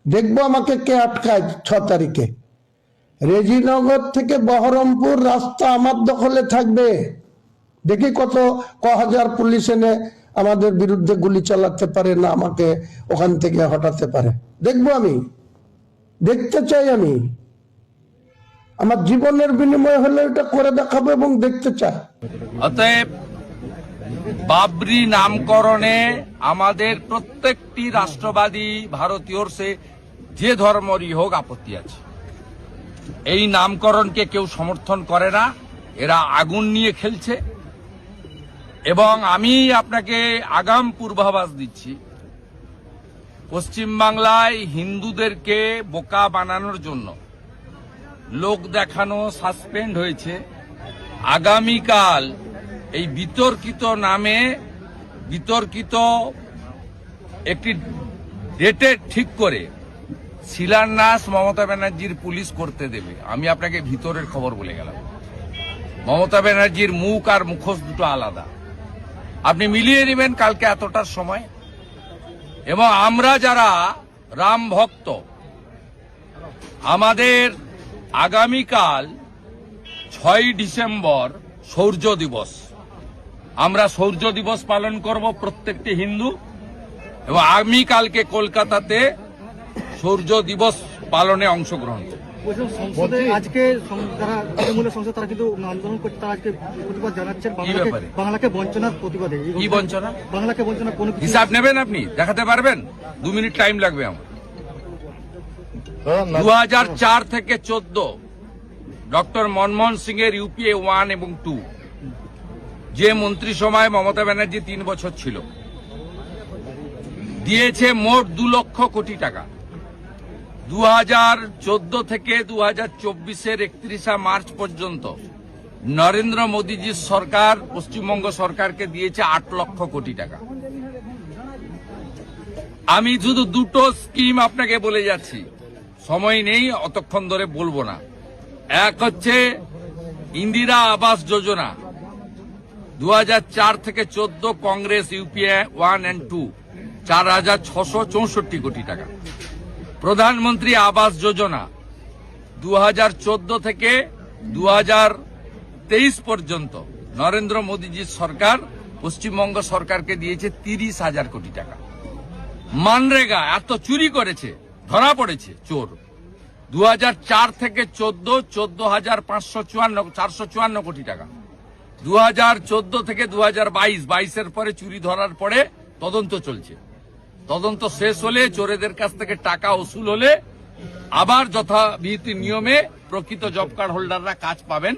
দেখবো আমাকে কে আটকায় 6 তারিখে। রেজিনগর থেকে বহরমপুর রাস্তা আমার দখলে থাকবে। দেখি ক হাজার পুলিশ এনে আমাদের বিরুদ্ধে গুলি চালাতে পারে না আমাকে ওখান থেকে হটাতে পারে। দেখবো, আমি দেখতে চাই। আমি আমার জীবনের বিনিময় হলে এটা করে দেখাবো এবং দেখতে চাই। অতএব বাবরি নামকরণে আমাদের প্রত্যেকটি রাষ্ট্রবাদী ভারতীয়র সে যে ধর্মেরই হোক আপত্তি আছে। এই নামকরণকে কেউ সমর্থন করে না, এরা আগুন নিয়ে খেলছে। এবং আমি আপনাকে আগাম পূর্বাভাস দিচ্ছি, পশ্চিমবাংলায় হিন্দুদেরকে বোকা বানানোর জন্য লোক দেখানো সাসপেন্ড হয়েছে। আগামীকাল এই বিতর্কিত নামে বিতর্কিত একটি ডেটে ঠিক করে শিলান্যাস মমতা ব্যানার্জির পুলিশ করতে দেবে। আমি আপনাকে ভিতরের খবর বলে গেলাম, মমতা ব্যানার্জির মুখ আর মুখোশ দুটো আলাদা। আপনি মিলিয়ে নেবেন কালকে এতটার সময়। এবং আমরা যারা রাম ভক্ত, আমাদের আগামীকাল 6 ডিসেম্বর শৌর্য দিবস। আমরা শৌর্য দিবস পালন করব প্রত্যেকটি হিন্দু, এবং আমি কালকে কলকাতাতে শৌর্য দিবস পালনে অংশগ্রহণ করব। সংসদে আজকে যারা তৃণমূলের সংসদ তারা কিন্তু আন্দোলন করছে, তারা আজকে প্রতিবাদ জানাচ্ছেন বাংলাকে বঞ্চনার প্রতিবাদে। কি বঞ্চনা? বাংলাকে বঞ্চনা কোন হিসাব নেবেন আপনি? দেখাতে পারবেন? 2 মিনিট টাইম লাগবে আমার। 2004 থেকে 14 ডক্টর মনমোহন সিং এর ইউপিএ 1 এবং 2 যে মন্ত্রিসভায় মমতা ব্যানার্জি 3 বছর ছিল, দিয়েছে মোট 2 লক্ষ কোটি টাকা। 2014 থেকে 2024-এর 31 মার্চ পর্যন্ত নরেন্দ্র মোদীজির সরকার পশ্চিমবঙ্গ সরকারকে দিয়েছে 8 লক্ষ কোটি টাকা। আমি শুধু দুটো স্কিম আপনাকে বলে যাচ্ছি, সময় নেই অতক্ষণ ধরে বলবো না। এক হচ্ছে ইন্দিরা আবাস যোজনা, 2004 থেকে 14 কংগ্রেস ইউপিএ 1 and 2 4,664 কোটি টাকা। প্রধানমন্ত্রী আবাস যোজনা 2014 থেকে 2023 পর্যন্ত নরেন্দ্র মোদীজির সরকার পশ্চিমবঙ্গ সরকারকে দিয়েছে 30,000 কোটি টাকা। মানরেগা এত চুরি করেছে, ধরা পড়েছে চোর। 2004 থেকে 14 14,554 কোটি টাকা। 2014 থেকে 2022 পরে চুরি ধরার পরে তদন্ত চলছে। তদন্ত শেষ হলে, চোরেদের কাছ থেকে টাকা উসুল হলে আবার যথাবিধি নিয়মে প্রকৃত জব কার্ড হোল্ডাররা কাজ পাবেন।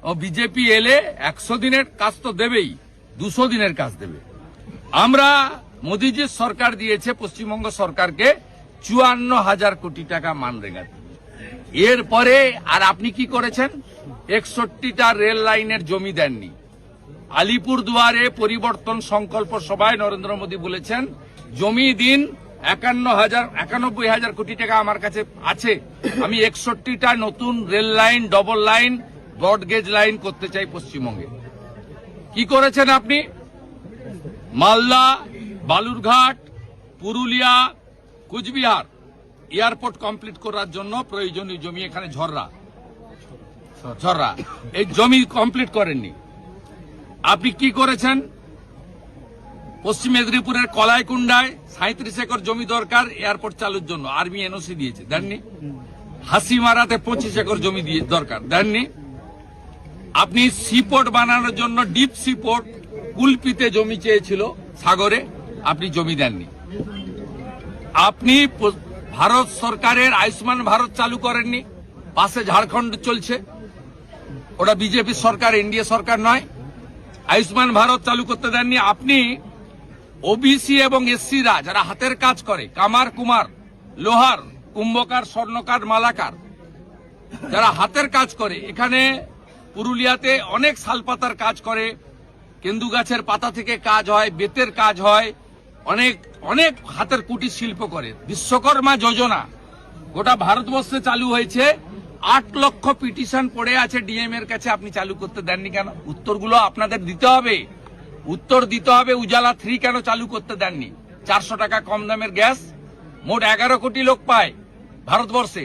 ও বিজেপি এলে 100 দিনের কাজ তো দেবেই, 200 দিনের কাজ দেবে। আমরা মোদীজির সরকার দিয়েছে পশ্চিমবঙ্গ সরকারকে 54,000 কোটি টাকা মানরেগা। এরপরে আর আপনি কি করেছেন? 61টা রেল লাইনের জমি দেননি। আলিপুর দুয়ারে পরিবর্তন সংকল্প সভায় নরেন্দ্র মোদী বলেছেন জমি দিন 91,000 কোটি টাকা আমার কাছে আছে, আমি 61টা নতুন rail line, double line, broad gauge line করতে চাই পশ্চিমবঙ্গে। কি করেছেন আপনি? মালদা, বালুরঘাট, পুরুলিয়া, কুচবিহার এয়ারপোর্ট কমপ্লিট করার জন্য প্রয়োজনীয় জমি, এখানে ঝররা এই জমি কমপ্লিট করেননি। আপনি কি করেছেন? পশ্চিম মেদিনীপুরের কলাইকুণ্ডায় 37 একর জমি দরকার এয়ারপোর্ট চালুর জন্য, আর্মি এনওসি দিয়েছে, দেননি। হাসিমারাতে 25 একর জমি দিয়ে দরকার, দেননি। আপনি সিপোর্ট বানানোর জন্য ডিপ সিপোর্ট কুলপিতে জমি চেয়েছিল সাগরে, আপনি জমি দেননি। আপনি ভারত সরকারের আয়ুষ্মান ভারত চালু করেননি, পাশে ঝাড়খণ্ড চলছে, ওটা বিজেপি সরকার, এনডিএ সরকার নয়। আয়ুষ্মান ভারত চালু করতে দেননি। আপনি ওবিসি এবং এসসিরা যারা হাতের কাজ করে, কামার কুমার, লোহার, কুম্ভকার, স্বর্ণকার, মালাকার, যারা হাতের কাজ করে, এখানে পুরুলিয়াতে অনেক শালপাতার কাজ করে, কেন্দু গাছের পাতা থেকে কাজ হয়, বেতের কাজ হয়, অনেক অনেক হাতের কুটির শিল্প করে। বিশ্বকর্মা যোজনা গোটা ভারতবর্ষে চালু হয়েছে, 8 লক্ষ পিটিশন পড়ে আছে ডিএম এর কাছে, আপনি চালু করতে দেননি কেন? উত্তরগুলো আপনাদের দিতে হবে, উত্তর দিতে হবে। উজালা 3 কেন চালু করতে দেননি? 400 টাকা কম দামের গ্যাস, মোট 11 কোটি লোক পায় ভারতবর্ষে।